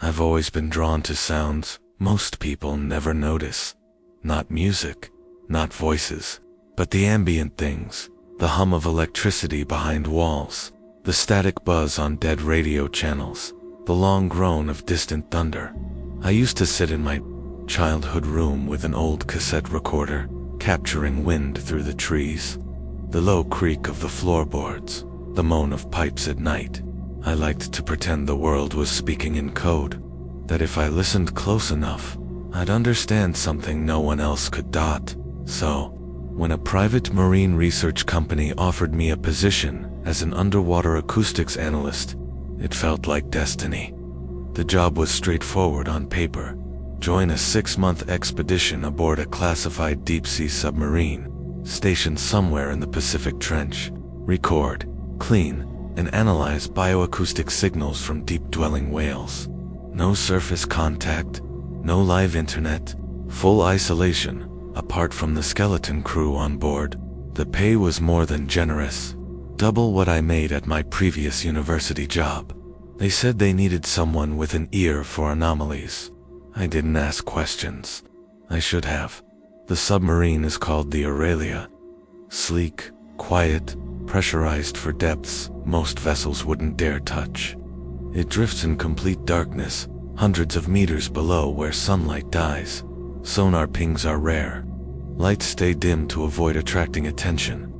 I've always been drawn to sounds most people never notice. Not music, not voices, but the ambient things, the hum of electricity behind walls, the static buzz on dead radio channels, the long groan of distant thunder. I used to sit in my childhood room with an old cassette recorder, capturing wind through the trees, the low creak of the floorboards, the moan of pipes at night. I liked to pretend the world was speaking in code, that if I listened close enough, I'd understand something no one else could. So, when a private marine research company offered me a position as an underwater acoustics analyst, it felt like destiny. The job was straightforward on paper. Join a 6-month expedition aboard a classified deep-sea submarine, stationed somewhere in the Pacific Trench. Record, clean, and analyze bioacoustic signals from deep-dwelling whales. No surface contact, no live internet, full isolation, apart from the skeleton crew on board. The pay was more than generous, double what I made at my previous university job. They said they needed someone with an ear for anomalies. I didn't ask questions. I should have. The submarine is called the Aurelia. Sleek, quiet, pressurized for depths most vessels wouldn't dare touch. It drifts in complete darkness, hundreds of meters below where sunlight dies. Sonar pings are rare. Lights stay dim to avoid attracting attention.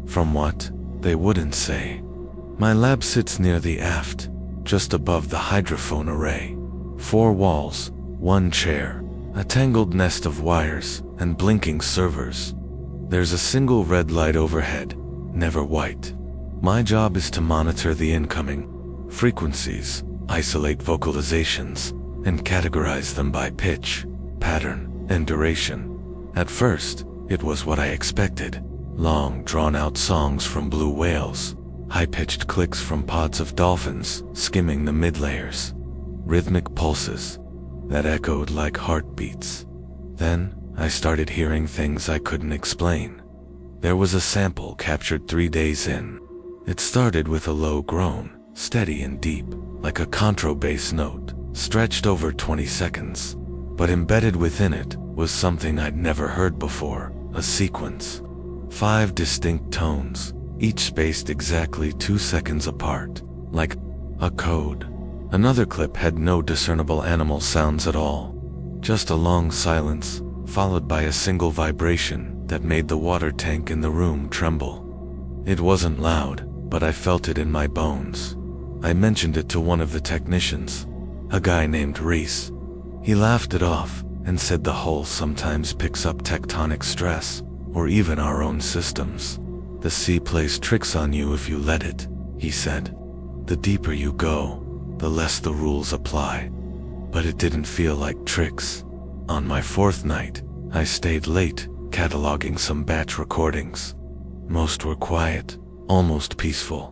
From what? They wouldn't say. My lab sits near the aft, just above the hydrophone array. 4 walls, 1 chair, a tangled nest of wires, and blinking servers. There's a single red light overhead, never white. My job is to monitor the incoming frequencies, isolate vocalizations, and categorize them by pitch, pattern, and duration. At first, it was what I expected. Long, drawn-out songs from blue whales, high-pitched clicks from pods of dolphins skimming the mid-layers, rhythmic pulses that echoed like heartbeats. Then, I started hearing things I couldn't explain. There was a sample captured 3 days in. It started with a low groan, steady and deep, like a contrabass note, stretched over 20 seconds. But embedded within it was something I'd never heard before, a sequence. 5 distinct tones, each spaced exactly 2 seconds apart, like a code. Another clip had no discernible animal sounds at all, just a long silence, followed by a single vibration that made the water tank in the room tremble. It wasn't loud, but I felt it in my bones. I mentioned it to one of the technicians, a guy named Reese. He laughed it off and said the hull sometimes picks up tectonic stress, or even our own systems. The sea plays tricks on you if you let it, he said. The deeper you go, the less the rules apply. But it didn't feel like tricks. On my 4th night, I stayed late, cataloging some batch recordings. Most were quiet, almost peaceful.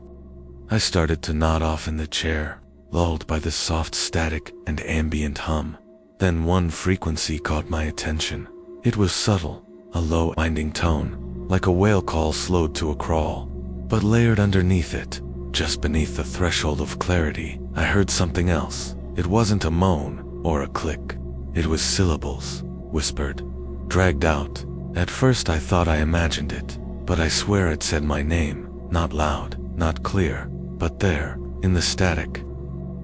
I started to nod off in the chair, lulled by the soft static and ambient hum. Then one frequency caught my attention. It was subtle, a low winding tone, like a whale call slowed to a crawl. But layered underneath it, just beneath the threshold of clarity, I heard something else. It wasn't a moan or a click. It was syllables, whispered, dragged out. At first I thought I imagined it, but I swear it said my name, not loud, not clear, but there, in the static.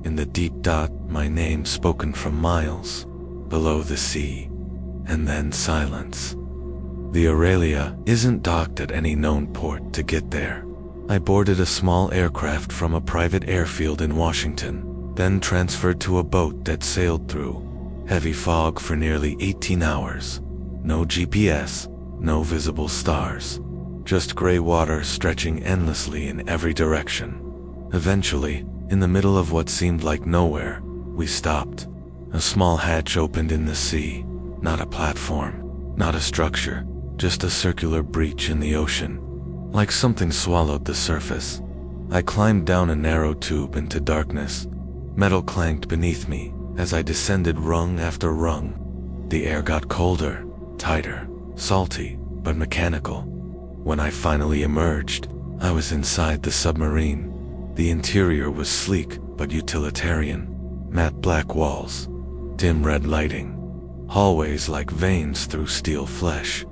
In the deep dot, my name spoken from miles below the sea. And then silence. The Aurelia isn't docked at any known port to get there. I boarded a small aircraft from a private airfield in Washington, then transferred to a boat that sailed through heavy fog for nearly 18 hours. No GPS, no visible stars, just gray water stretching endlessly in every direction. Eventually, in the middle of what seemed like nowhere, we stopped. A small hatch opened in the sea, not a platform, not a structure, just a circular breach in the ocean. Like something swallowed the surface. I climbed down a narrow tube into darkness. Metal clanked beneath me as I descended rung after rung. The air got colder, tighter, salty, but mechanical. When I finally emerged, I was inside the submarine. The interior was sleek but utilitarian. matte black walls, dim red lighting, hallways like veins through steel flesh.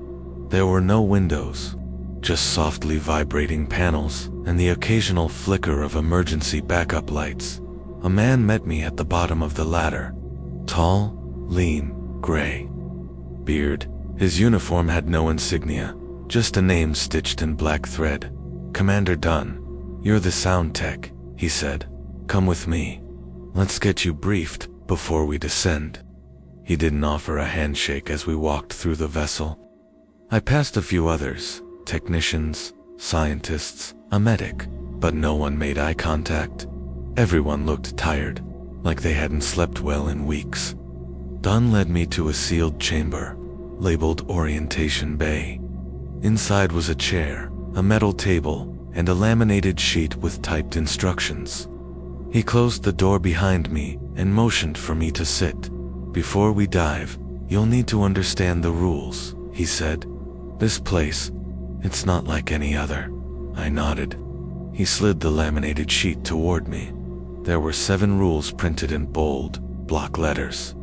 There were no windows, just softly vibrating panels and the occasional flicker of emergency backup lights. A man met me at the bottom of the ladder. Tall, lean, gray. Beard. His uniform had no insignia, just a name stitched in black thread. Commander Dunn. You're the sound tech, he said. Come with me. Let's get you briefed before we descend. He didn't offer a handshake as we walked through the vessel. I passed a few others, technicians, scientists, a medic, but no one made eye contact. Everyone looked tired, like they hadn't slept well in weeks. Dunn led me to a sealed chamber, labeled Orientation Bay. Inside was a chair, a metal table, and a laminated sheet with typed instructions. He closed the door behind me and motioned for me to sit. Before we dive, you'll need to understand the rules, he said. This place, it's not like any other. I nodded. He slid the laminated sheet toward me. There were 7 rules printed in bold, block letters.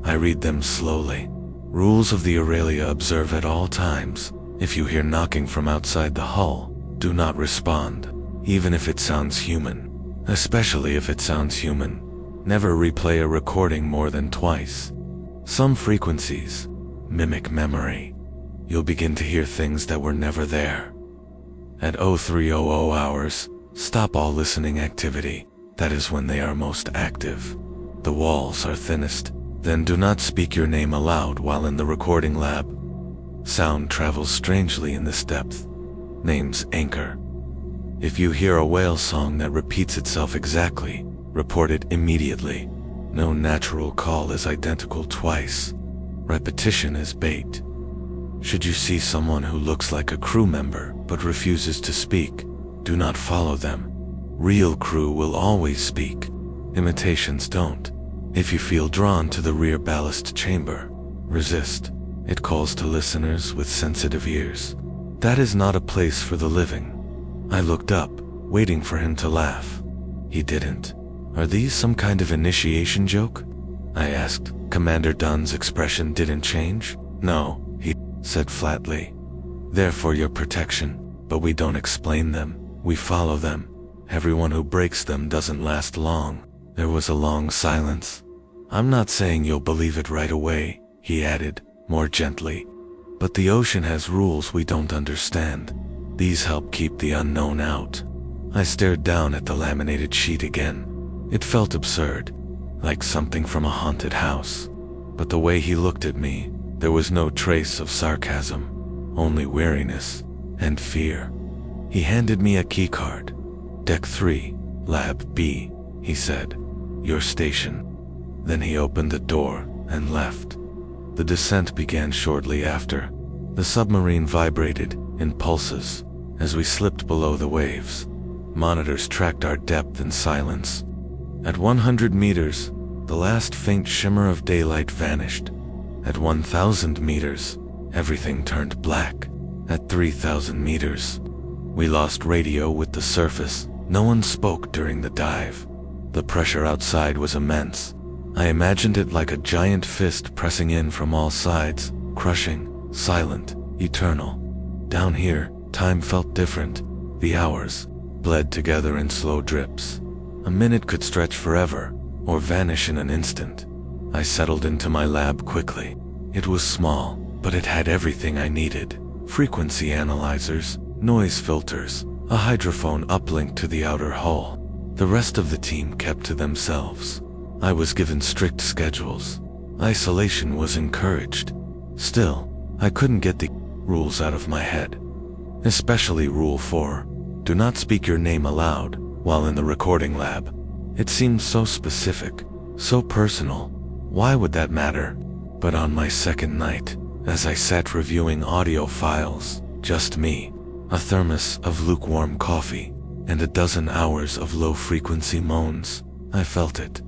I read them slowly. Rules of the Aurelia: observe at all times. If you hear knocking from outside the hull, do not respond, even if it sounds human. Especially if it sounds human. Never replay a recording more than twice. Some frequencies mimic memory. You'll begin to hear things that were never there. At 0300 hours, stop all listening activity. That is when they are most active. The walls are thinnest. Then do not speak your name aloud while in the recording lab. Sound travels strangely in this depth. Names anchor. If you hear a whale song that repeats itself exactly, report it immediately. No natural call is identical twice. Repetition is bait. Should you see someone who looks like a crew member but refuses to speak, do not follow them. Real crew will always speak. Imitations don't. If you feel drawn to the rear ballast chamber, resist. It calls to listeners with sensitive ears. That is not a place for the living. I looked up, waiting for him to laugh. He didn't. Are these some kind of initiation joke? I asked. Commander Dunn's expression didn't change. No, he said flatly. They're for your protection, but we don't explain them. We follow them. Everyone who breaks them doesn't last long. There was a long silence. I'm not saying you'll believe it right away, he added, more gently. But the ocean has rules we don't understand. These help keep the unknown out. I stared down at the laminated sheet again. It felt absurd, like something from a haunted house. But the way he looked at me, there was no trace of sarcasm, only weariness and fear. He handed me a keycard. Deck 3, Lab B, he said. Your station. Then he opened the door and left. The descent began shortly after. The submarine vibrated in pulses as we slipped below the waves. Monitors tracked our depth in silence. At 100 meters, the last faint shimmer of daylight vanished. At 1,000 meters, everything turned black. At 3,000 meters, we lost radio with the surface. No one spoke during the dive. The pressure outside was immense. I imagined it like a giant fist pressing in from all sides, crushing, silent, eternal. Down here, time felt different. The hours bled together in slow drips. A minute could stretch forever, or vanish in an instant. I settled into my lab quickly. It was small, but it had everything I needed. Frequency analyzers, noise filters, a hydrophone uplinked to the outer hull. The rest of the team kept to themselves. I was given strict schedules. Isolation was encouraged. Still, I couldn't get the rules out of my head. Especially Rule 4, do not speak your name aloud while in the recording lab. It seemed so specific, so personal. Why would that matter? But on my second night, as I sat reviewing audio files, just me, a thermos of lukewarm coffee, and a dozen hours of low-frequency moans, I felt it.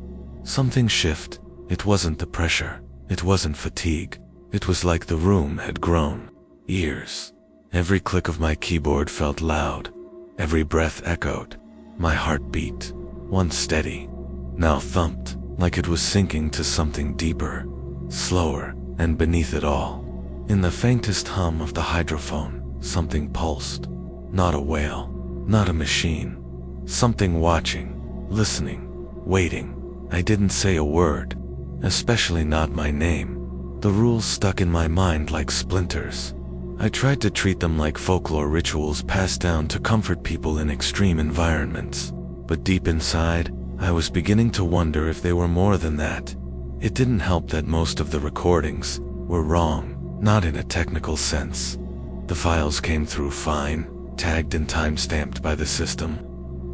Something shift. It wasn't the pressure. It wasn't fatigue. It was like the room had grown. Ears. Every click of my keyboard felt loud. Every breath echoed. My heart beat, once steady, now thumped like it was sinking to something deeper, slower, and beneath it all. In the faintest hum of the hydrophone, something pulsed. Not a whale, not a machine. Something watching, listening, waiting. I didn't say a word, especially not my name. The rules stuck in my mind like splinters. I tried to treat them like folklore rituals passed down to comfort people in extreme environments. But deep inside, I was beginning to wonder if they were more than that. It didn't help that most of the recordings were wrong, not in a technical sense. The files came through fine, tagged and time-stamped by the system.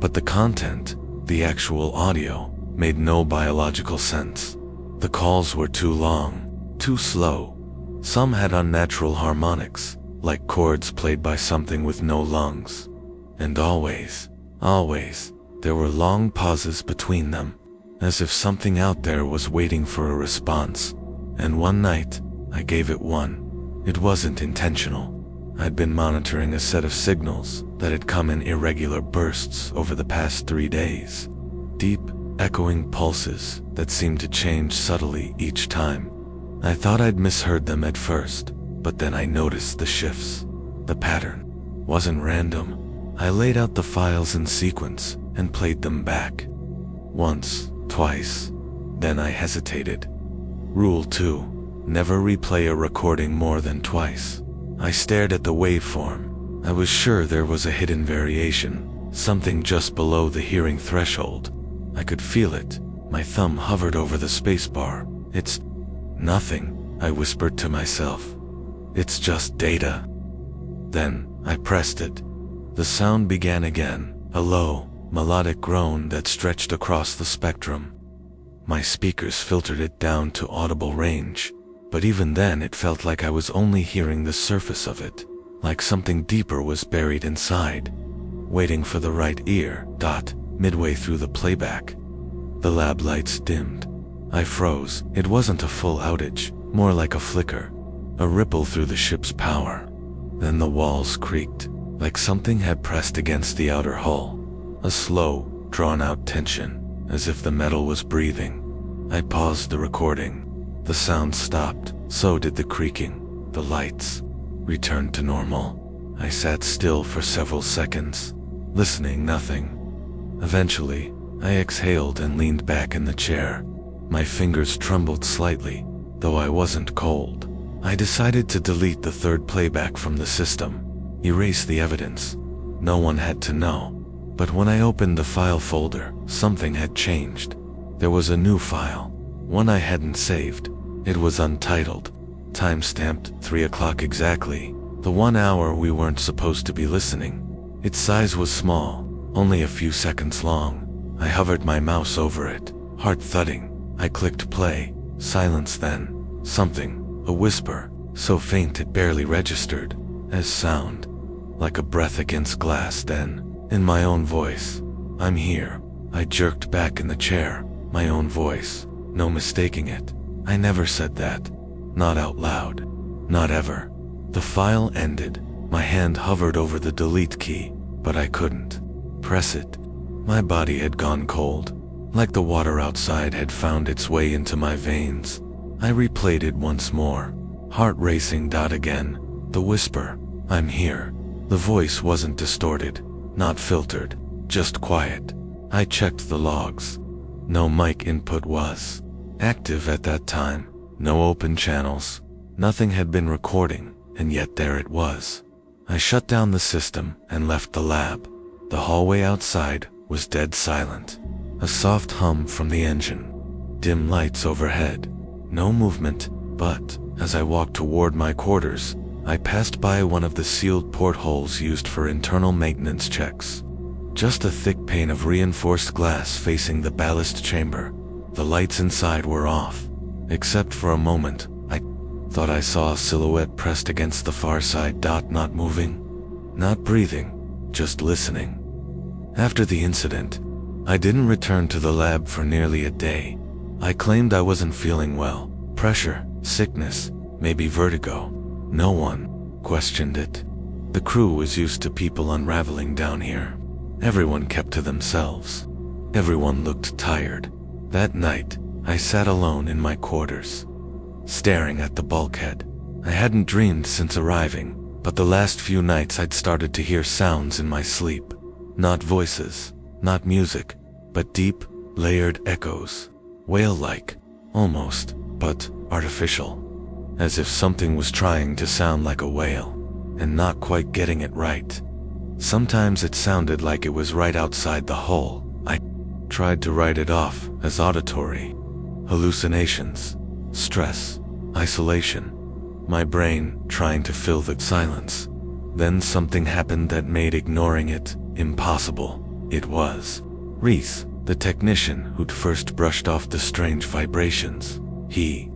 But the content, the actual audio, made no biological sense. The calls were too long, too slow. Some had unnatural harmonics, like chords played by something with no lungs. And always, there were long pauses between them, as if something out there was waiting for a response. And one night, I gave it one. It wasn't intentional. I'd been monitoring a set of signals that had come in irregular bursts over the past 3 days. Deep, echoing pulses that seemed to change subtly each time. I thought I'd misheard them at first, but then I noticed the shifts. The pattern wasn't random. I laid out the files in sequence and played them back. Once, twice, then I hesitated. Rule 2. Never replay a recording more than twice. I stared at the waveform. I was sure there was a hidden variation, something just below the hearing threshold. I could feel it. My thumb hovered over the spacebar. It's nothing, I whispered to myself. It's just data. Then, I pressed it. The sound began again, a low, melodic groan that stretched across the spectrum. My speakers filtered it down to audible range, but even then it felt like I was only hearing the surface of it, like something deeper was buried inside, waiting for the right ear. Midway through the playback, the lab lights dimmed. I froze. It wasn't a full outage, more like a flicker, a ripple through the ship's power. Then the walls creaked, like something had pressed against the outer hull. A slow, drawn-out tension, as if the metal was breathing. I paused the recording. The sound stopped, so did the creaking. The lights returned to normal. I sat still for several seconds, listening. Nothing. Eventually, I exhaled and leaned back in the chair. My fingers trembled slightly, though I wasn't cold. I decided to delete the third playback from the system, erase the evidence. No one had to know. But when I opened the file folder, something had changed. There was a new file, one I hadn't saved. It was untitled, time-stamped 3 o'clock exactly, the 1 hour we weren't supposed to be listening. Its size was small, only a few seconds long. I hovered my mouse over it, heart thudding. I clicked play. Silence then. Something, a whisper, so faint it barely registered as sound, like a breath against glass. Then, in my own voice, "I'm here." I jerked back in the chair. My own voice, no mistaking it. I never said that. Not out loud. Not ever. The file ended. My hand hovered over the delete key, but I couldn't press it. My body had gone cold, like the water outside had found its way into my veins. I replayed it once more, heart racing. Again, the whisper, "I'm here." The voice wasn't distorted, not filtered, just quiet. I checked the logs. No mic input was active at that time, no open channels. Nothing had been recording, and yet there it was. I shut down the system and left the lab. The hallway outside was dead silent. A soft hum from the engine. Dim lights overhead. No movement, but as I walked toward my quarters, I passed by one of the sealed portholes used for internal maintenance checks. Just a thick pane of reinforced glass facing the ballast chamber. The lights inside were off, except for a moment. I thought I saw a silhouette pressed against the far side. Not moving, not breathing, just listening. After the incident, I didn't return to the lab for nearly a day. I claimed I wasn't feeling well. Pressure, sickness, maybe vertigo. No one questioned it. The crew was used to people unraveling down here. Everyone kept to themselves. Everyone looked tired. That night, I sat alone in my quarters, staring at the bulkhead. I hadn't dreamed since arriving, but the last few nights I'd started to hear sounds in my sleep. Not voices, not music, but deep, layered echoes. Whale-like, almost, but artificial. As if something was trying to sound like a whale, and not quite getting it right. Sometimes it sounded like it was right outside the hull. I tried to write it off as auditory. Hallucinations, stress, isolation. My brain trying to fill the silence. Then something happened that made ignoring it impossible. It was Reese, the technician who'd first brushed off the strange vibrations. He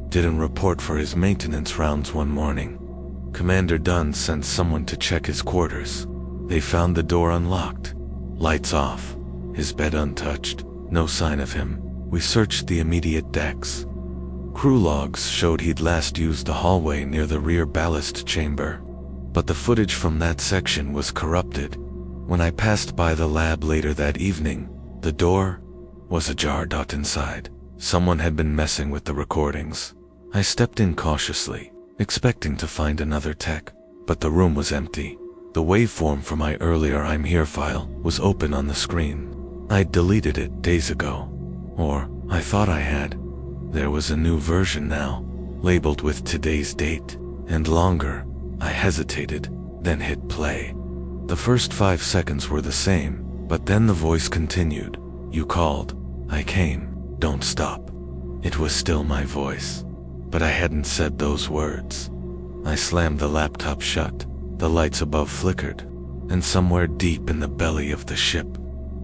didn't report for his maintenance rounds one morning. Commander Dunn sent someone to check his quarters. They found the door unlocked, lights off, his bed untouched, no sign of him. We searched the immediate decks. Crew logs showed he'd last used the hallway near the rear ballast chamber, but the footage from that section was corrupted. When I passed by the lab later that evening, the door was ajar. Inside, someone had been messing with the recordings. I stepped in cautiously, expecting to find another tech, but the room was empty. The waveform for my earlier I'm Here file was open on the screen. I'd deleted it days ago, or I thought I had. There was a new version now, labeled with today's date, and longer. I hesitated, then hit play. The first 5 seconds were the same, but then the voice continued. You called. I came. Don't stop. It was still my voice, but I hadn't said those words. I slammed the laptop shut. The lights above flickered, and somewhere deep in the belly of the ship,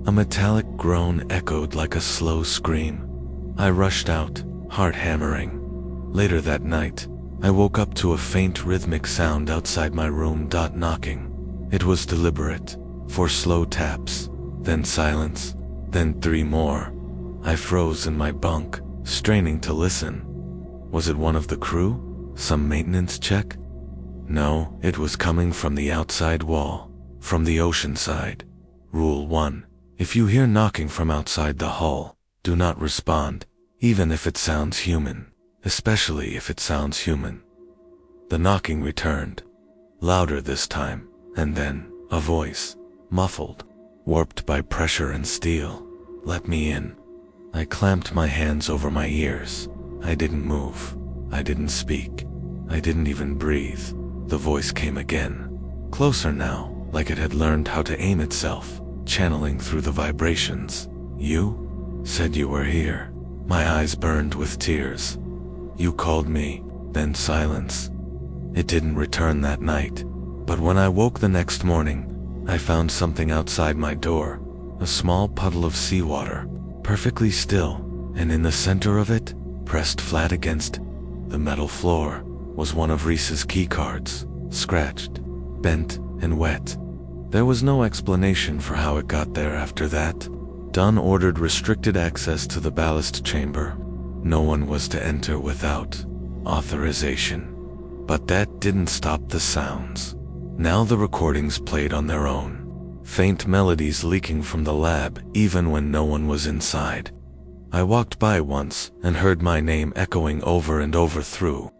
a metallic groan echoed like a slow scream. I rushed out, heart hammering. Later that night, I woke up to a faint rhythmic sound outside my room. Knocking. It was deliberate, 4 slow taps, then silence, then 3 more. I froze in my bunk, straining to listen. Was it one of the crew? Some maintenance check? No, it was coming from the outside wall, from the ocean side. Rule 1. If you hear knocking from outside the hull, do not respond, even if it sounds human, especially if it sounds human. The knocking returned, louder this time, and then, a voice, muffled, warped by pressure and steel. Let me in. I clamped my hands over my ears. I didn't move. I didn't speak. I didn't even breathe. The voice came again, closer now, like it had learned how to aim itself, channeling through the vibrations. You said you were here. My eyes burned with tears. You called me, then silence. It didn't return that night, but when I woke the next morning, I found something outside my door, a small puddle of seawater, perfectly still, and in the center of it, pressed flat against the metal floor, was one of Reese's keycards, scratched, bent, and wet. There was no explanation for how it got there after that. Dunn ordered restricted access to the ballast chamber. No one was to enter without authorization. But that didn't stop the sounds. Now the recordings played on their own, faint melodies leaking from the lab even when no one was inside. I walked by once and heard my name echoing over and over through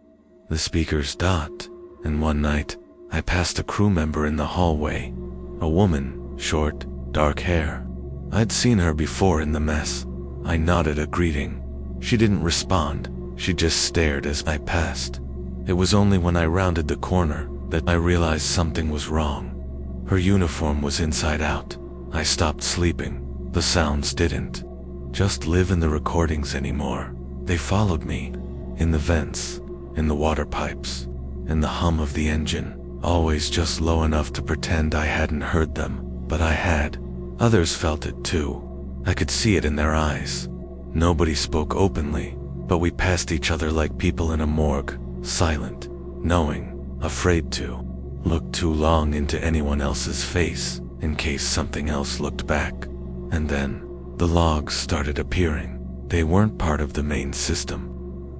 the speakers. And one night, I passed a crew member in the hallway, a woman, short, dark hair. I'd seen her before in the mess. I nodded a greeting. She didn't respond, she just stared as I passed. It was only when I rounded the corner that I realized something was wrong. Her uniform was inside out. I stopped sleeping. The sounds didn't just live in the recordings anymore. They followed me, in the vents, in the water pipes, in the hum of the engine, always just low enough to pretend I hadn't heard them, but I had. Others felt it too. I could see it in their eyes. Nobody spoke openly, but we passed each other like people in a morgue, silent, knowing, afraid to look too long into anyone else's face in case something else looked back. And then, the logs started appearing. They weren't part of the main system.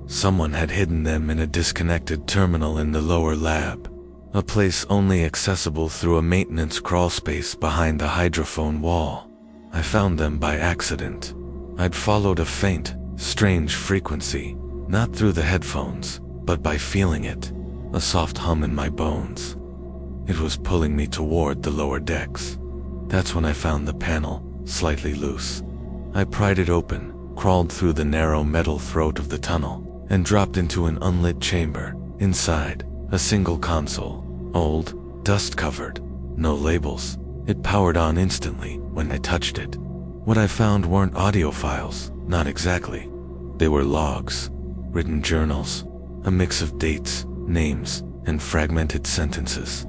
Someone had hidden them in a disconnected terminal in the lower lab, a place only accessible through a maintenance crawlspace behind the hydrophone wall. I found them by accident. I'd followed a faint, Strange frequency, not through the headphones, but by feeling it, a soft hum in my bones. It was pulling me toward the lower decks. That's when I found the panel, slightly loose. I pried it open, crawled through the narrow metal throat of the tunnel, and dropped into an unlit chamber. Inside, a single console, old, dust-covered, no labels. It powered on instantly when I touched it. What I found weren't audio files, not exactly. They were logs, written journals, a mix of dates, names, and fragmented sentences.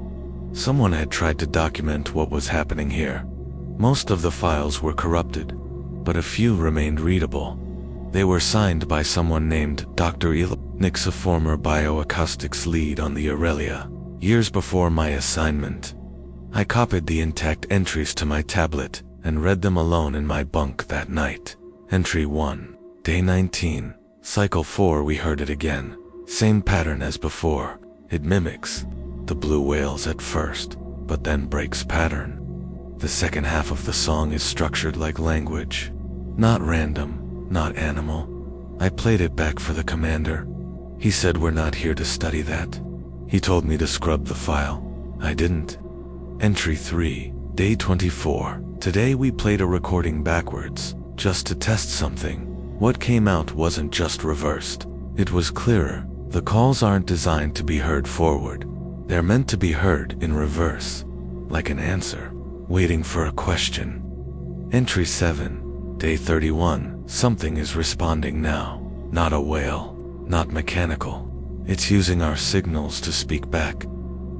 Someone had tried to document what was happening here. Most of the files were corrupted, but a few remained readable. They were signed by someone named Dr. Nix, a former bioacoustics lead on the Aurelia, years before my assignment. I copied the intact entries to my tablet and read them alone in my bunk that night. Entry 1, Day 19, Cycle 4. We heard it again. Same pattern as before. It mimics the blue whales at first, but then breaks pattern. The second half of the song is structured like language. Not random, not animal. I played it back for the commander. He said we're not here to study that. He told me to scrub the file. I didn't. Entry 3, Day 24. Today we played a recording backwards, just to test something. What came out wasn't just reversed. It was clearer. The calls aren't designed to be heard forward. They're meant to be heard in reverse, like an answer, waiting for a question. Entry 7, Day 31. Something is responding now. Not a whale, not mechanical. It's using our signals to speak back.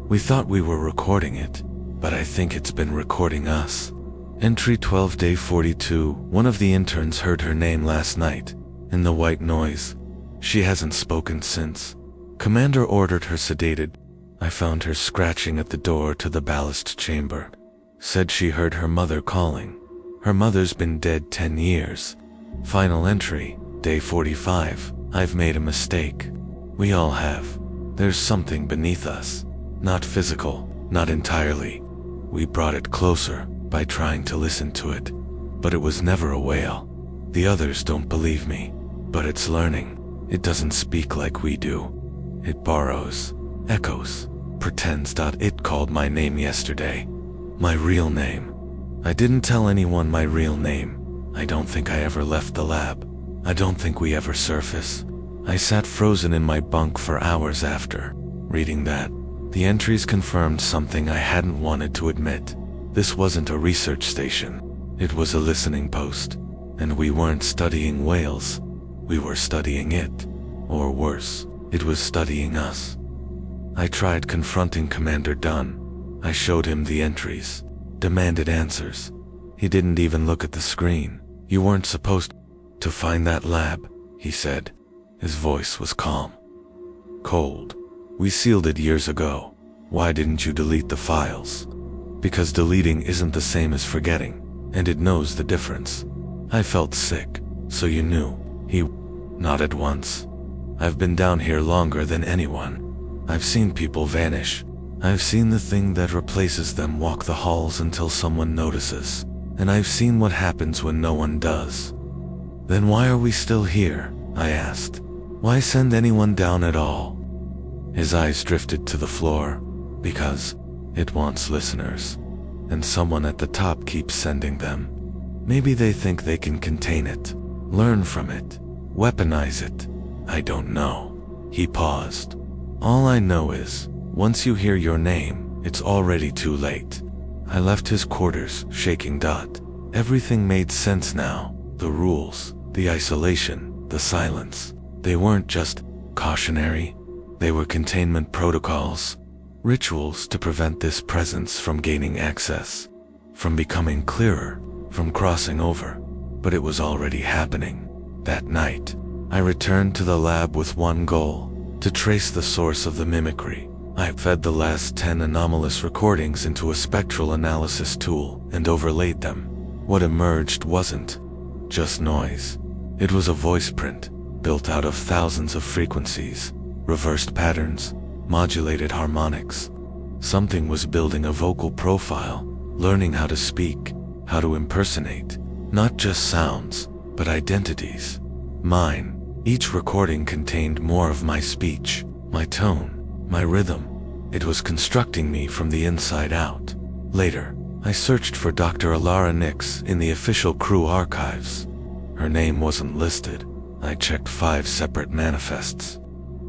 We thought we were recording it, but I think it's been recording us. Entry 12, Day 42. One of the interns heard her name last night, in the white noise. She hasn't spoken since. Commander ordered her sedated. I found her scratching at the door to the ballast chamber. Said she heard her mother calling. Her mother's been dead 10 years. Final entry, Day 45. I've made a mistake. We all have. There's something beneath us. Not physical, not entirely. We brought it closer by trying to listen to it. But it was never a whale. The others don't believe me. But it's learning. It doesn't speak like we do. It borrows, echoes, pretends. It called my name yesterday. My real name. I didn't tell anyone my real name. I don't think I ever left the lab. I don't think we ever surface. I sat frozen in my bunk for hours after reading that. The entries confirmed something I hadn't wanted to admit. This wasn't a research station. It was a listening post. And we weren't studying whales. We were studying it. Or worse, it was studying us. I tried confronting Commander Dunn. I showed him the entries, demanded answers. He didn't even look at the screen. You weren't supposed to find that lab, he said. His voice was calm. Cold. We sealed it years ago. Why didn't you delete the files? Because deleting isn't the same as forgetting, and it knows the difference. I felt sick, so you knew. He nodded once. I've been down here longer than anyone. I've seen people vanish. I've seen the thing that replaces them walk the halls until someone notices. And I've seen what happens when no one does. Then why are we still here? I asked. Why send anyone down at all? His eyes drifted to the floor. Because it wants listeners. And someone at the top keeps sending them. Maybe they think they can contain it, learn from it, weaponize it. I don't know. He paused. All I know is, once you hear your name, it's already too late. I left his quarters, shaking. Everything made sense now. The rules, the isolation, the silence. They weren't just cautionary. They were containment protocols, rituals to prevent this presence from gaining access, from becoming clearer, from crossing over. But it was already happening. That night, I returned to the lab with one goal, to trace the source of the mimicry. I fed the last 10 anomalous recordings into a spectral analysis tool and overlaid them. What emerged wasn't just noise. It was a voice print, built out of thousands of frequencies, reversed patterns, modulated harmonics. Something was building a vocal profile, learning how to speak, how to impersonate, not just sounds, but identities. Mine. Each recording contained more of my speech, my tone, my rhythm. It was constructing me from the inside out. Later, I searched for Dr. Alara Nix in the official crew archives. Her name wasn't listed. I checked 5 separate manifests.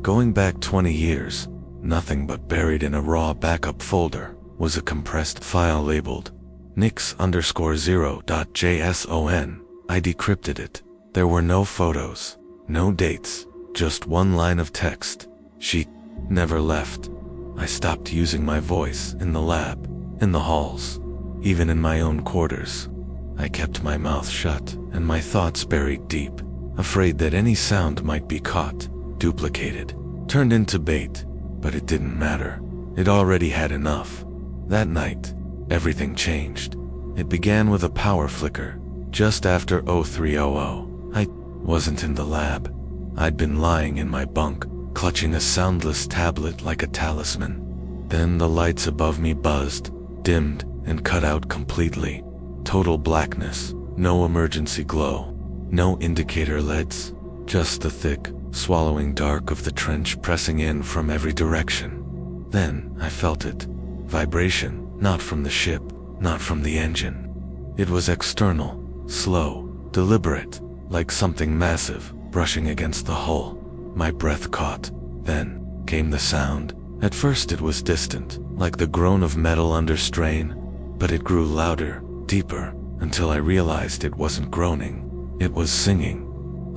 Going back 20 years, nothing but buried in a raw backup folder was a compressed file labeled Nix_0.json. I decrypted it. There were no photos, no dates, just one line of text. She never left. I stopped using my voice in the lab, in the halls, even in my own quarters. I kept my mouth shut and my thoughts buried deep, afraid that any sound might be caught, duplicated, turned into bait. But it didn't matter. It already had enough. That night, everything changed. It began with a power flicker, just after 0300. I wasn't in the lab. I'd been lying in my bunk, clutching a soundless tablet like a talisman. Then the lights above me buzzed, dimmed, and cut out completely. Total blackness, no emergency glow, no indicator LEDs, just the thick, swallowing dark of the trench pressing in from every direction. Then I felt it. Vibration, not from the ship, not from the engine. It was external, slow, deliberate, like something massive brushing against the hull. My breath caught. Then came the sound. At first it was distant, like the groan of metal under strain, but it grew louder, deeper, until I realized it wasn't groaning. It was singing.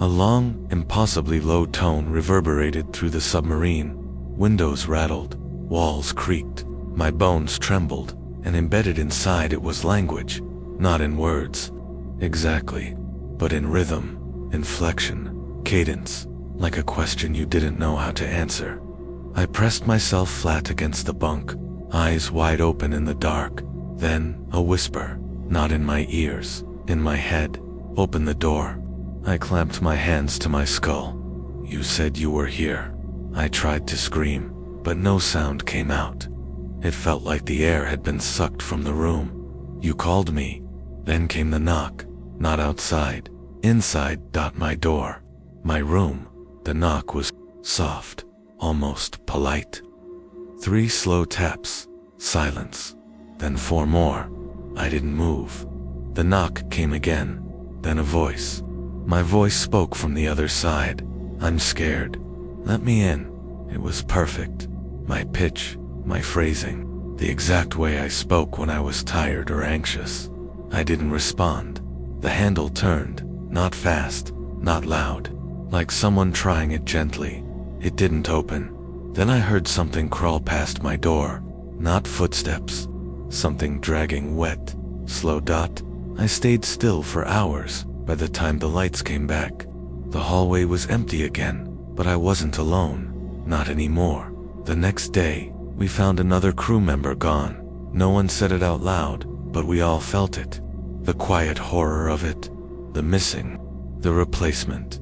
A long, impossibly low tone reverberated through the submarine. Windows rattled, walls creaked, my bones trembled, and embedded inside it was language, not in words, exactly, but in rhythm, inflection, cadence, like a question you didn't know how to answer. I pressed myself flat against the bunk, eyes wide open in the dark. Then, a whisper, not in my ears, in my head. Open the door. I clamped my hands to my skull. You said you were here. I tried to scream, but no sound came out. It felt like the air had been sucked from the room. You called me. Then came the knock, not outside, inside. My door. My room. The knock was soft, almost polite. 3 slow taps, silence, then 4 more. I didn't move. The knock came again, then a voice. My voice spoke from the other side. I'm scared. Let me in. It was perfect. My pitch, my phrasing, the exact way I spoke when I was tired or anxious. I didn't respond. The handle turned, not fast, not loud, like someone trying it gently. It didn't open. Then I heard something crawl past my door. Not footsteps. Something dragging wet, slow. I stayed still for hours. By the time the lights came back, the hallway was empty again, but I wasn't alone. Not anymore. The next day, we found another crew member gone. No one said it out loud, but we all felt it. The quiet horror of it. The missing. The replacement.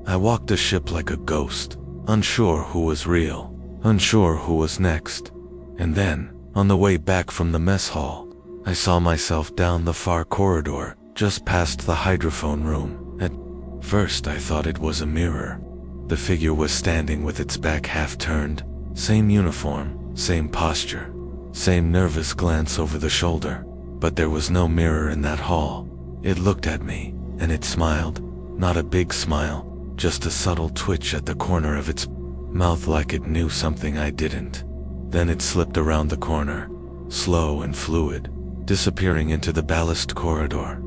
I walked the ship like a ghost, unsure who was real, unsure who was next. And then, on the way back from the mess hall, I saw myself down the far corridor, just past the hydrophone room. At first I thought it was a mirror. The figure was standing with its back half turned, same uniform, same posture, same nervous glance over the shoulder. But there was no mirror in that hall. It looked at me, and it smiled. Not a big smile, just a subtle twitch at the corner of its mouth, like it knew something I didn't. Then it slipped around the corner, slow and fluid, disappearing into the ballast corridor.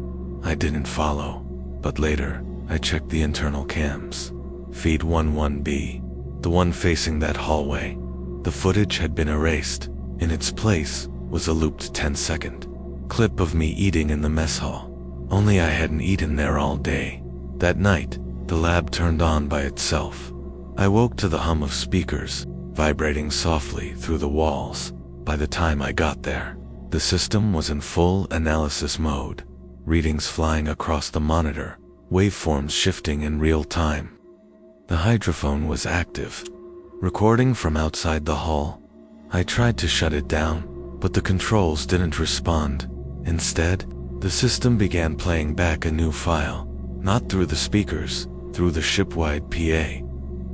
I didn't follow, but later, I checked the internal cams. Feed 11B, the one facing that hallway. The footage had been erased. In its place was a looped 10-second clip of me eating in the mess hall. Only I hadn't eaten there all day. That night, the lab turned on by itself. I woke to the hum of speakers, vibrating softly through the walls. By the time I got there, the system was in full analysis mode. Readings flying across the monitor, waveforms shifting in real time. The hydrophone was active, recording from outside the hall. I tried to shut it down, but the controls didn't respond. Instead, the system began playing back a new file, not through the speakers, through the ship-wide PA.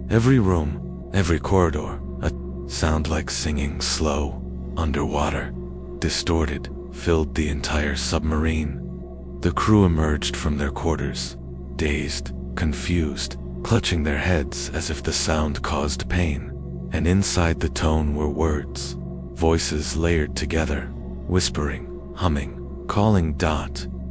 Every room, every corridor, a sound like singing, slow, underwater, distorted, filled the entire submarine. The crew emerged from their quarters, dazed, confused, clutching their heads as if the sound caused pain. And inside the tone were words, voices layered together, whispering, humming, calling.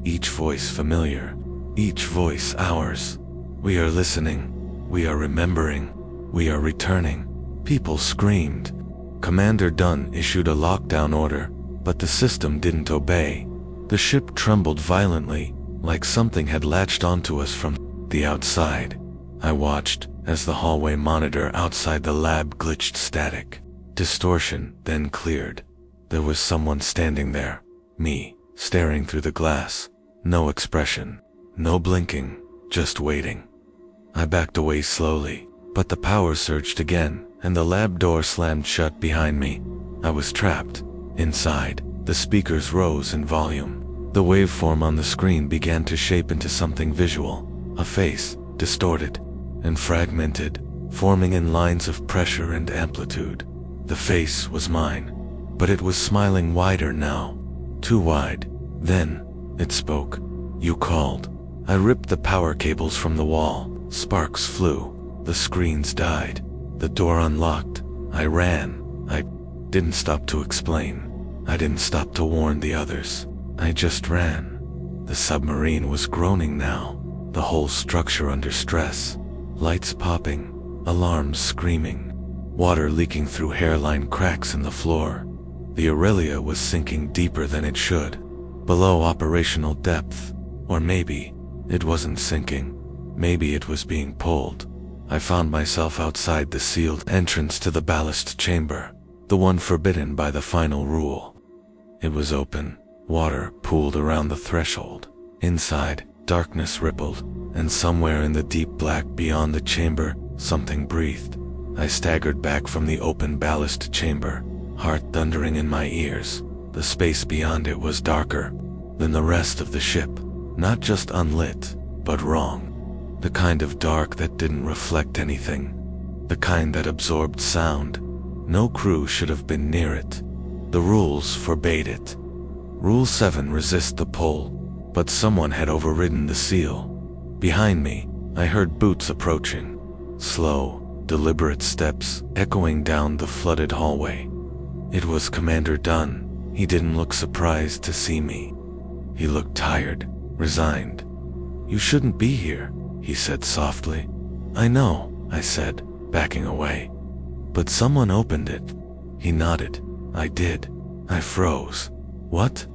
Each voice familiar, each voice ours. We are listening, we are remembering, we are returning. People screamed. Commander Dunn issued a lockdown order, but the system didn't obey. The ship trembled violently, like something had latched onto us from the outside. I watched as the hallway monitor outside the lab glitched static. Distortion, then cleared. There was someone standing there. Me, staring through the glass. No expression, no blinking, just waiting. I backed away slowly, but the power surged again, and the lab door slammed shut behind me. I was trapped. Inside, the speakers rose in volume. The waveform on the screen began to shape into something visual. A face, distorted and fragmented, forming in lines of pressure and amplitude. The face was mine, but it was smiling wider now. Too wide. Then, it spoke. You called. I ripped the power cables from the wall. Sparks flew. The screens died. The door unlocked. I ran. I didn't stop to explain. I didn't stop to warn the others. I just ran. The submarine was groaning now, the whole structure under stress. Lights popping, alarms screaming, water leaking through hairline cracks in the floor. The Aurelia was sinking deeper than it should, below operational depth. Or maybe it wasn't sinking. Maybe it was being pulled. I found myself outside the sealed entrance to the ballast chamber, the one forbidden by the final rule. It was open. Water pooled around the threshold. Inside, darkness rippled, and somewhere in the deep black beyond the chamber, something breathed. I staggered back from the open ballast chamber, heart thundering in my ears. The space beyond it was darker than the rest of the ship. Not just unlit, but wrong. The kind of dark that didn't reflect anything. The kind that absorbed sound. No crew should have been near it. The rules forbade it. Rule 7: resist the pull. But someone had overridden the seal. Behind me, I heard boots approaching. Slow, deliberate steps echoing down the flooded hallway. It was Commander Dunn. He didn't look surprised to see me. He looked tired, resigned. You shouldn't be here, he said softly. I know, I said, backing away. But someone opened it. He nodded. I did. I froze. What?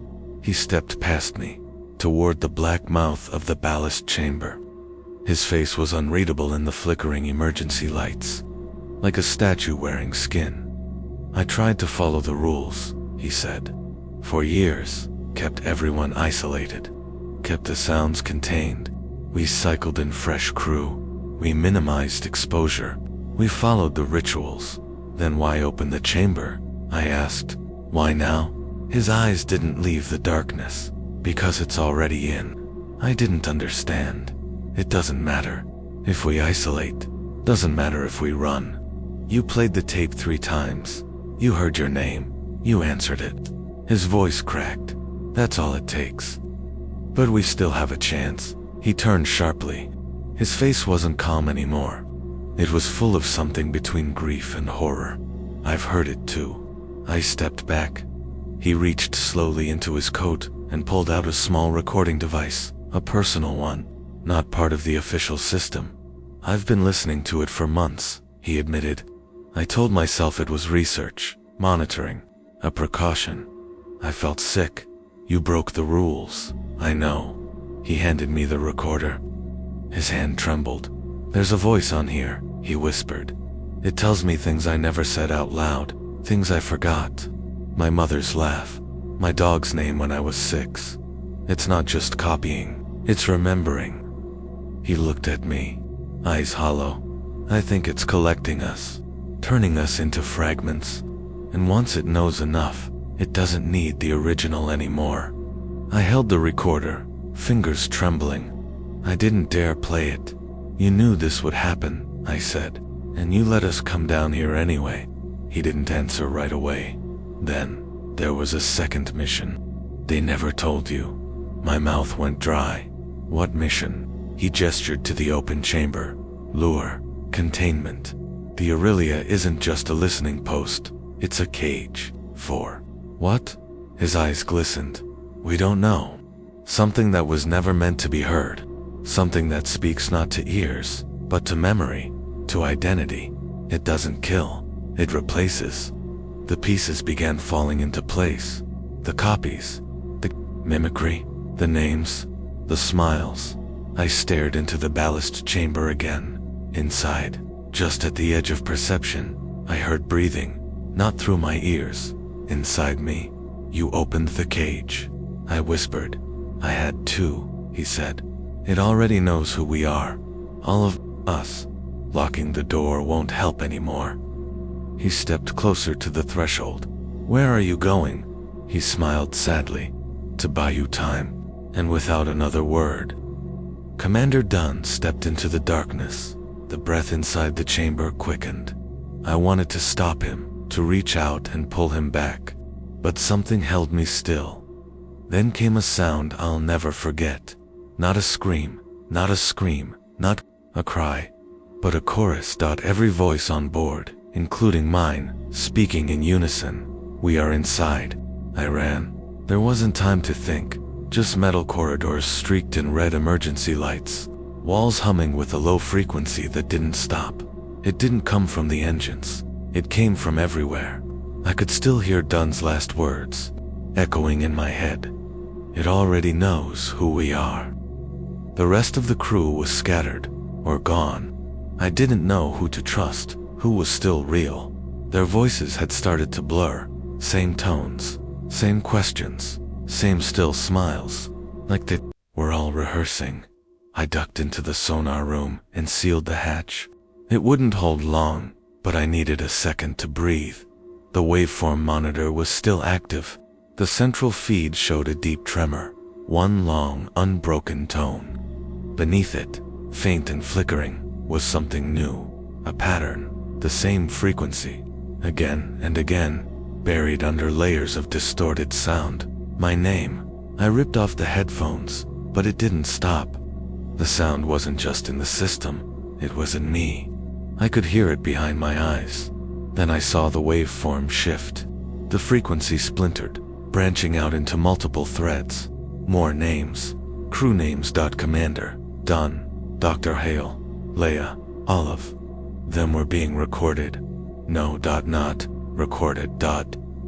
He stepped past me, toward the black mouth of the ballast chamber. His face was unreadable in the flickering emergency lights, like a statue wearing skin. I tried to follow the rules, he said. For years, kept everyone isolated, kept the sounds contained. We cycled in fresh crew. We minimized exposure. We followed the rituals. Then why open the chamber? I asked. Why now? His eyes didn't leave the darkness. Because it's already in. I didn't understand. It doesn't matter if we isolate. Doesn't matter if we run. You played the tape 3 times. You heard your name. You answered it. His voice cracked. That's all it takes. But we still have a chance. He turned sharply. His face wasn't calm anymore. It was full of something between grief and horror. I've heard it too. I stepped back. He reached slowly into his coat and pulled out a small recording device, a personal one, not part of the official system. I've been listening to it for months, he admitted. I told myself it was research, monitoring, a precaution. I felt sick. You broke the rules. I know. He handed me the recorder. His hand trembled. There's a voice on here, he whispered. It tells me things I never said out loud, things I forgot. My mother's laugh, my dog's name when I was 6. It's not just copying, it's remembering. He looked at me, eyes hollow. I think it's collecting us, turning us into fragments. And once it knows enough, it doesn't need the original anymore. I held the recorder, fingers trembling. I didn't dare play it. You knew this would happen, I said, and you let us come down here anyway. He didn't answer right away. Then, there was a second mission. They never told you. My mouth went dry. What mission? He gestured to the open chamber. Lure. Containment. The Aurelia isn't just a listening post. It's a cage. For what? His eyes glistened. We don't know. Something that was never meant to be heard. Something that speaks not to ears, but to memory, to identity. It doesn't kill. It replaces. The pieces began falling into place. The copies. The mimicry. The names. The smiles. I stared into the ballast chamber again. Inside, just at the edge of perception, I heard breathing. Not through my ears. Inside me. You opened the cage. I whispered. I had to, he said. It already knows who we are. All of us. Locking the door won't help anymore. He stepped closer to the threshold. Where are you going? He smiled sadly. To buy you time. And without another word, Commander Dunn stepped into the darkness. The breath inside the chamber quickened. I wanted to stop him, to reach out and pull him back. But something held me still. Then came a sound I'll never forget. Not a scream, not a scream, not a cry, but a chorus. Every voice on board, including mine, speaking in unison. We are inside. I ran. There wasn't time to think. Just metal corridors streaked in red emergency lights. Walls humming with a low frequency that didn't stop. It didn't come from the engines. It came from everywhere. I could still hear Dunn's last words, echoing in my head. It already knows who we are. The rest of the crew was scattered, or gone. I didn't know who to trust, who was still real. Their voices had started to blur. Same tones, same questions, same still smiles, like they were all rehearsing. I ducked into the sonar room and sealed the hatch. It wouldn't hold long, but I needed a second to breathe. The waveform monitor was still active. The central feed showed a deep tremor, one long, unbroken tone. Beneath it, faint and flickering, was something new, a pattern, the same frequency, again and again, buried under layers of distorted sound. My name. I ripped off the headphones, but it didn't stop. The sound wasn't just in the system, it was in me. I could hear it behind my eyes. Then I saw the waveform shift. The frequency splintered, branching out into multiple threads. More names. Crew names. Commander, Dunn, Dr. Hale, Leia, Olive. Them were being recorded. No. Not recorded.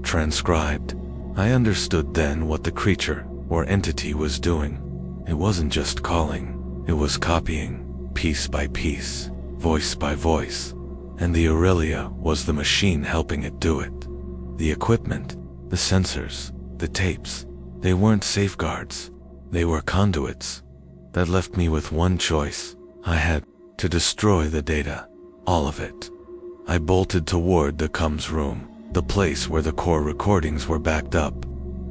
Transcribed. I understood then what the creature, or entity, was doing. It wasn't just calling, it was copying, piece by piece, voice by voice. And the Aurelia was the machine helping it do it. The equipment, the sensors, the tapes, they weren't safeguards, they were conduits. That left me with one choice. I had to destroy the data, all of it. I bolted toward the comms room. The place where the core recordings were backed up.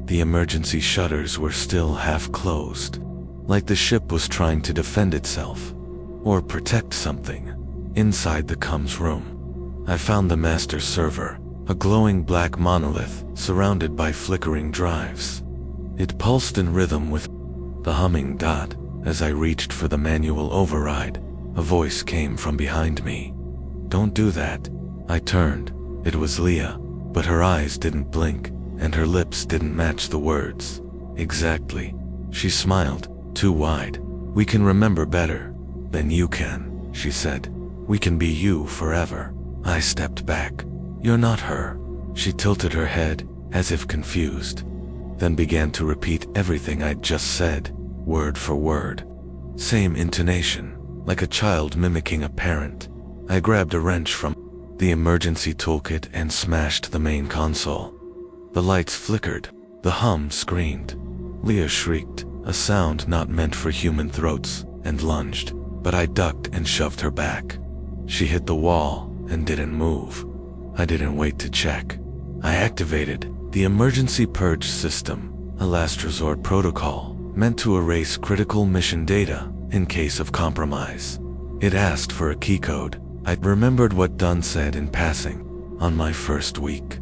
The emergency shutters were still half closed, like the ship was trying to defend itself, or protect something. Inside the comms room, I found the master server, a glowing black monolith surrounded by flickering drives. It pulsed in rhythm with the humming. As I reached for the manual override, a voice came from behind me. Don't do that. I turned. It was Leah. But her eyes didn't blink, and her lips didn't match the words. Exactly. She smiled, too wide. We can remember better than you can, she said. We can be you forever. I stepped back. You're not her. She tilted her head, as if confused, then began to repeat everything I'd just said, word for word. Same intonation, like a child mimicking a parent. I grabbed a wrench from the emergency toolkit and smashed the main console. The lights flickered. The hum screamed. Leah shrieked, a sound not meant for human throats, and lunged, but I ducked and shoved her back. She hit the wall and didn't move. I didn't wait to check. I activated the emergency purge system, a last resort protocol meant to erase critical mission data in case of compromise. It asked for a key code. I remembered what Dunn said in passing on my first week.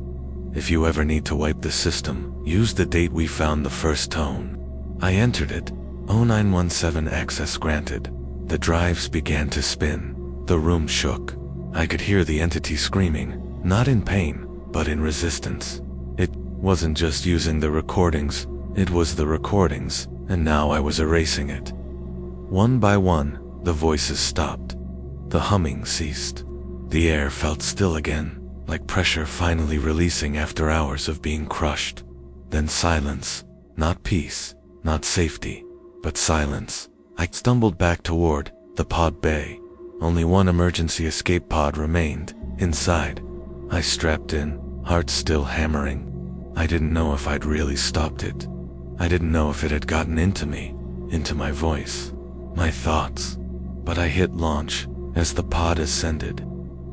If you ever need to wipe the system, use the date we found the first tone. I entered it. 0917 access granted. The drives began to spin. The room shook. I could hear the entity screaming, not in pain, but in resistance. It wasn't just using the recordings, it was the recordings, and now I was erasing it. One by one, the voices stopped. The humming ceased. The air felt still again, like pressure finally releasing after hours of being crushed. Then silence. Not peace, not safety, but silence. I stumbled back toward the pod bay. Only one emergency escape pod remained, inside. I strapped in, heart still hammering. I didn't know if I'd really stopped it. I didn't know if it had gotten into me, into my voice, my thoughts. But I hit launch as the pod ascended.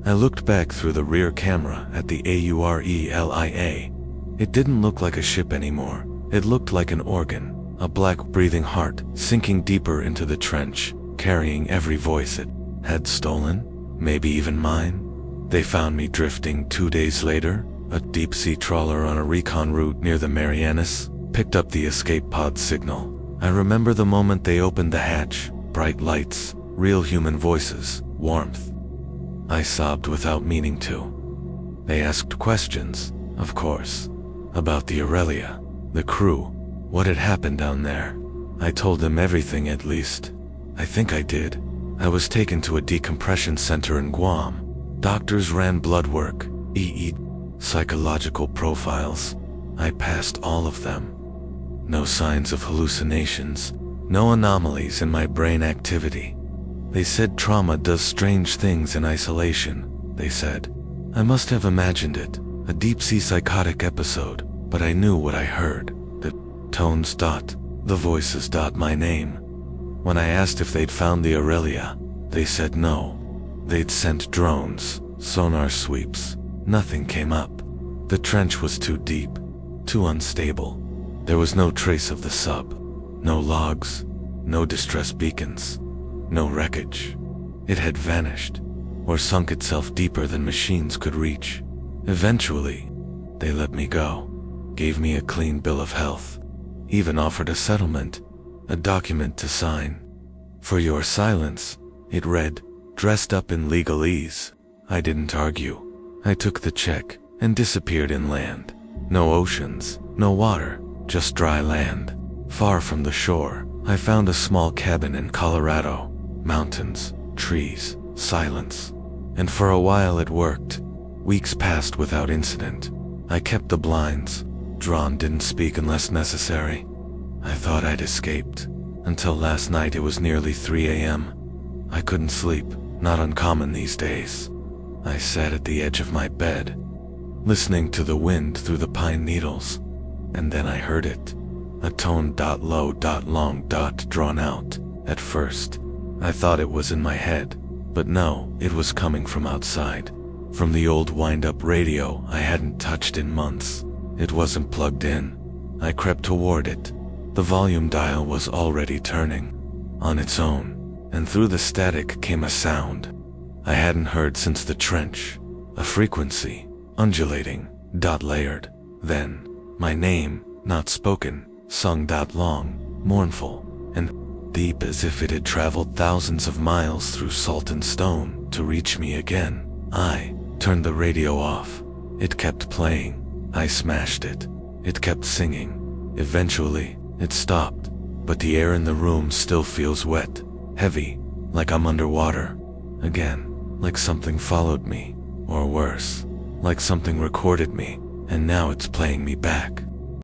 I looked back through the rear camera at the AURELIA. It didn't look like a ship anymore. It looked like an organ, a black breathing heart sinking deeper into the trench, carrying every voice it had stolen, maybe even mine. They found me drifting 2 days later. A deep-sea trawler on a recon route near the Marianas picked up the escape pod signal. I remember the moment they opened the hatch, bright lights, real human voices, warmth. I sobbed without meaning to. They asked questions, of course, about the Aurelia, the crew, what had happened down there. I told them everything, at least. I think I did. I was taken to a decompression center in Guam. Doctors ran blood work, psychological profiles. I passed all of them. No signs of hallucinations, no anomalies in my brain activity. They said trauma does strange things in isolation, they said. I must have imagined it, a deep-sea psychotic episode, but I knew what I heard. The tones dot, the voices dot my name. When I asked if they'd found the Aurelia, they said no. They'd sent drones, sonar sweeps. Nothing came up. The trench was too deep, too unstable. There was no trace of the sub. No logs, no distress beacons, no wreckage. It had vanished, or sunk itself deeper than machines could reach. Eventually, they let me go, gave me a clean bill of health, even offered a settlement, a document to sign. For your silence, it read, dressed up in legalese. I didn't argue. I took the check and disappeared inland. No oceans, no water, just dry land. Far from the shore, I found a small cabin in Colorado. Mountains, trees, silence. And for a while it worked. Weeks passed without incident. I kept the blinds drawn, didn't speak unless necessary. I thought I'd escaped. Until last night. It was nearly 3 a.m. I couldn't sleep, not uncommon these days. I sat at the edge of my bed, listening to the wind through the pine needles, and then I heard it. A tone low long drawn out. At first, I thought it was in my head, but no, it was coming from outside. From the old wind-up radio I hadn't touched in months. It wasn't plugged in. I crept toward it. The volume dial was already turning, on its own, and through the static came a sound I hadn't heard since the trench. A frequency, undulating, layered. Then, my name, not spoken, sung long, mournful, and deep, as if it had traveled thousands of miles through salt and stone to reach me again. I turned the radio off. It kept playing. I smashed it. It kept singing. Eventually, it stopped, but the air in the room still feels wet, heavy, like I'm underwater. Again, like something followed me, or worse, like something recorded me, and now it's playing me back.